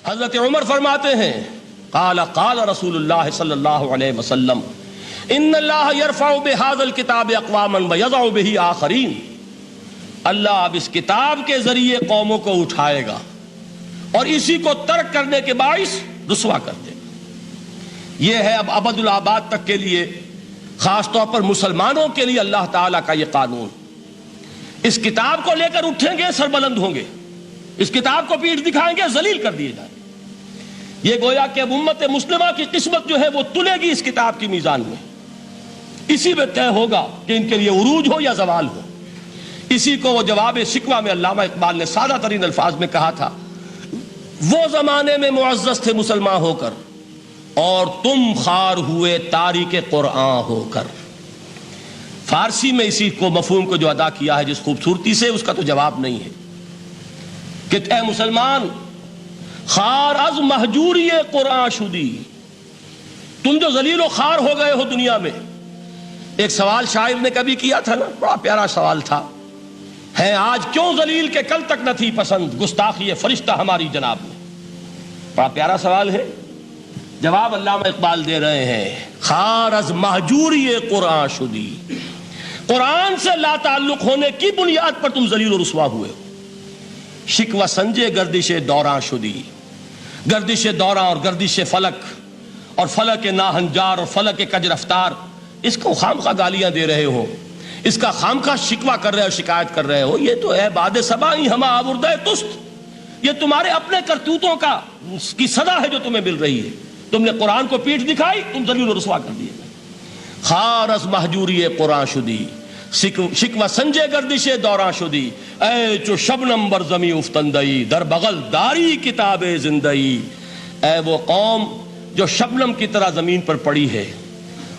حضرت عمر فرماتے ہیں قال قال رسول اللہ صلی اللہ علیہ وسلم ان اللہ یرفع بہذا الکتاب اقواما ویضع بہ آخرین، اللہ اب اس کتاب کے ذریعے قوموں کو اٹھائے گا اور اسی کو ترک کرنے کے باعث رسوا کر دے گا۔ یہ ہے اب ابد الآباد تک کے لیے، خاص طور پر مسلمانوں کے لیے اللہ تعالیٰ کا یہ قانون۔ اس کتاب کو لے کر اٹھیں گے سربلند ہوں گے، اس کتاب کو پیٹھ دکھائیں گے ذلیل کر دیے جائیں گے۔ یہ گویا کہ اب امت مسلمہ کی قسمت جو ہے وہ تلے گی اس کتاب کی میزان میں، اسی میں طے ہوگا کہ ان کے لیے عروج ہو یا زوال ہو۔ اسی کو وہ جواب شکوہ میں علامہ اقبال نے سادہ ترین الفاظ میں کہا تھا، وہ زمانے میں معزز تھے مسلمان ہو کر اور تم خار ہوئے تاریک قرآن ہو کر۔ فارسی میں اسی کو مفہوم کو جو ادا کیا ہے جس خوبصورتی سے، اس کا تو جواب نہیں ہے کہ اے مسلمان خار از مہجوری قرآن شدی، تم جو ذلیل و خار ہو گئے ہو دنیا میں۔ ایک سوال شاعر نے کبھی کیا تھا نا، بڑا پیارا سوال تھا، ہے آج کیوں ذلیل کہ کل تک نہ تھی پسند گستاخی فرشتہ ہماری جناب میں۔ بڑا پیارا سوال ہے، جواب علامہ اقبال دے رہے ہیں، خار از مہجوری قرآن شدی، قرآن سے لا تعلق ہونے کی بنیاد پر تم ذلیل و رسوا ہوئے ہو۔ شکوہ سنجے گردش دوراں شدی، گردش دوراں اور گردش فلک اور فلک ناہنجار اور فلک کج رفتار، اس کو خامخواہ گالیاں دے رہے ہو، اس کا خامخواہ شکوہ کر رہے ہو، شکایت کر رہے ہو۔ یہ تو ہے باد صبائی ہما آوردہ تست، یہ تمہارے اپنے کرتوتوں کا کی صدا ہے جو تمہیں مل رہی ہے۔ تم نے قرآن کو پیٹھ دکھائی، تم ذلیل و رسوا کر دیے۔ خار از مہجوری قرآن شدی، شکوہ سنجے گردش دوراں شدی، اے چو شبنم بر زمیں افتندئی، در بغل داری کتاب زندئی۔ اے وہ قوم جو شبنم کی طرح زمین پر پڑی ہے،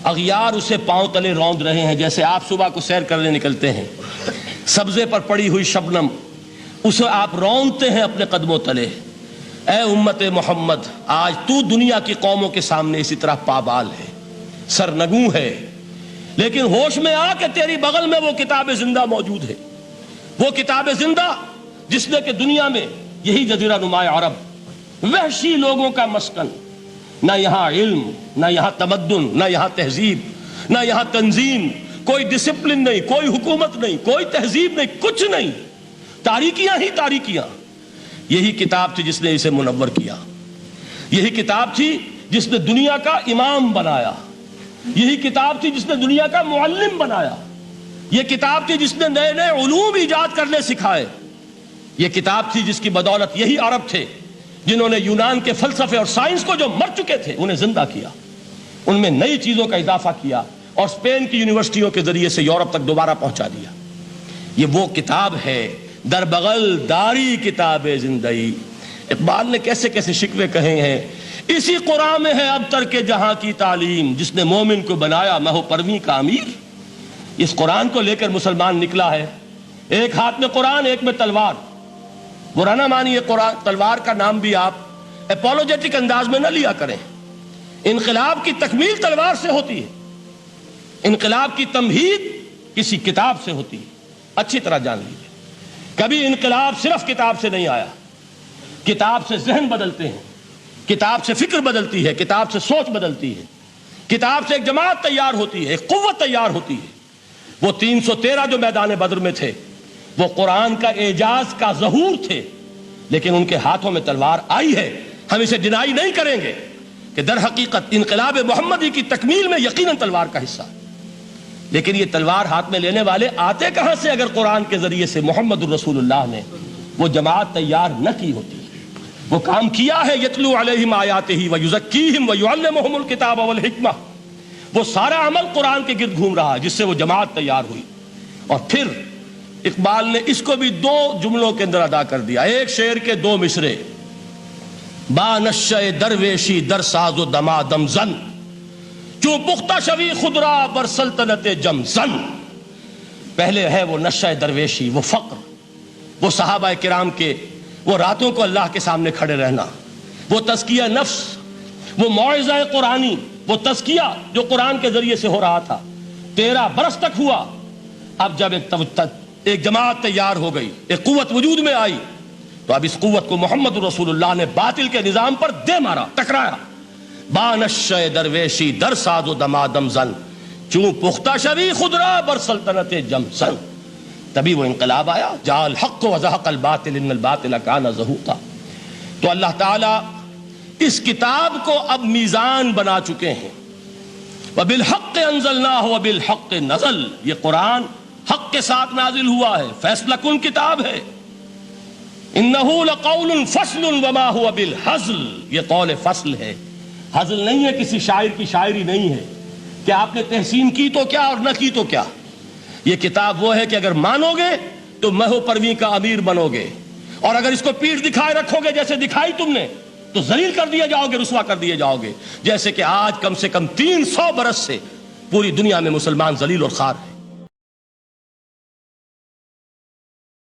اغیار اسے پاؤں تلے روند رہے ہیں، جیسے آپ صبح کو سیر کرنے نکلتے ہیں، سبزے پر پڑی ہوئی شبنم اسے آپ روندتے ہیں اپنے قدموں تلے۔ اے امت محمد، آج تو دنیا کی قوموں کے سامنے اسی طرح پابال ہے، سرنگوں ہے، لیکن ہوش میں آ کہ تیری بغل میں وہ کتاب زندہ موجود ہے، وہ کتاب زندہ جس نے کہ دنیا میں یہی جزیرہ نماء عرب، وحشی لوگوں کا مسکن، نہ یہاں علم، نہ یہاں تمدن، نہ یہاں تہذیب، نہ یہاں تنظیم، کوئی ڈسپلن نہیں، کوئی حکومت نہیں، کوئی تہذیب نہیں، کچھ نہیں، تاریکیاں ہی تاریکیاں۔ یہی کتاب تھی جس نے اسے منور کیا، یہی کتاب تھی جس نے دنیا کا امام بنایا، یہی کتاب تھی جس نے دنیا کا معلم بنایا، یہ کتاب تھی جس نے نئے نئے علوم ایجاد کرنے سکھائے، یہ کتاب تھی جس کی بدولت یہی عرب تھے جنہوں نے یونان کے فلسفے اور سائنس کو جو مر چکے تھے انہیں زندہ کیا، ان میں نئی چیزوں کا اضافہ کیا اور اسپین کی یونیورسٹیوں کے ذریعے سے یورپ تک دوبارہ پہنچا دیا۔ یہ وہ کتاب ہے، در بغل داری کتاب زندئی۔ اقبال نے کیسے کیسے شکوے کہے ہیں، اسی قرآن میں ہے اب ترک جہاں کی تعلیم، جس نے مومن کو بنایا مہو پرویں کا امیر۔ اس قرآن کو لے کر مسلمان نکلا ہے، ایک ہاتھ میں قرآن، ایک میں تلوار۔ برا نہ مانیے، قرآن تلوار کا نام بھی آپ اپولوجیٹک انداز میں نہ لیا کریں۔ انقلاب کی تکمیل تلوار سے ہوتی ہے، انقلاب کی تمہید کسی کتاب سے ہوتی ہے، اچھی طرح جان لیجیے۔ کبھی انقلاب صرف کتاب سے نہیں آیا، کتاب سے ذہن بدلتے ہیں، کتاب سے فکر بدلتی ہے، کتاب سے سوچ بدلتی ہے، کتاب سے ایک جماعت تیار ہوتی ہے، ایک قوت تیار ہوتی ہے۔ وہ 313 جو میدان بدر میں تھے وہ قرآن کا اعجاز کا ظہور تھے، لیکن ان کے ہاتھوں میں تلوار آئی ہے۔ ہم اسے ڈینائی نہیں کریں گے کہ در حقیقت انقلاب محمدی کی تکمیل میں یقیناً تلوار کا حصہ، لیکن یہ تلوار ہاتھ میں لینے والے آتے کہاں سے اگر قرآن کے ذریعے سے محمد الرسول اللہ نے وہ جماعت تیار نہ کی ہوتی، وہ کام کیا ہے، یتلو علیہم آیاتہ ویزکیہم ویعلمہم الکتاب والحکمہ، وہ سارا عمل قرآن کے گرد گھوم رہا ہے جس سے وہ جماعت تیار ہوئی۔ اور پھر اقبال نے اس کو بھی دو جملوں کے اندر ادا کر دیا، ایک شعر کے دو مصرے، با نشہ درویشی در ساز و دمادم زن، چوں پختہ شوی خدرا بر سلطنت جم زن۔ پہلے ہے وہ نشہ درویشی، وہ فقر، وہ صحابہ کرام کے وہ راتوں کو اللہ کے سامنے کھڑے رہنا، وہ تزکیہ نفس، وہ موعظہ قرآنی، وہ تزکیہ جو قرآن کے ذریعے سے ہو رہا تھا 13 برس تک ہوا۔ اب جب ایک جماعت تیار ہو گئی، ایک قوت وجود میں آئی، تو اب اس قوت کو محمد رسول اللہ نے باطل کے نظام پر دے مارا، ٹکرایا. بانش درویشی در ساز و دمادم زن، چوں پختہ شوی خدرا بر سلطنت جم سن. تبھی وہ انقلاب آیا. جاء الحق وزهق الباطل ان الباطل کان زہوقا. تو اللہ تعالیٰ اس کتاب کو اب میزان بنا چکے ہیں. وبالحق انزلناہ وبالحق نزل. یہ قرآن حق کے ساتھ نازل ہوا ہے، فیصلہ کن کتاب ہے. انہ لقول فصل وما هو بالحزل. یہ قول فصل ہے، حزل نہیں ہے، کسی شاعر کی شاعری نہیں ہے کہ آپ نے تحسین کی تو کیا اور نہ کی تو کیا. یہ کتاب وہ ہے کہ اگر مانو گے تو مہو پرویں کا امیر بنو گے، اور اگر اس کو پیٹھ دکھائے رکھو گے جیسے دکھائی تم نے تو ذلیل کر دیے جاؤ گے، رسوا کر دیے جاؤ گے، جیسے کہ آج کم سے کم 300 برس سے پوری دنیا میں مسلمان ذلیل اور خوار ہیں.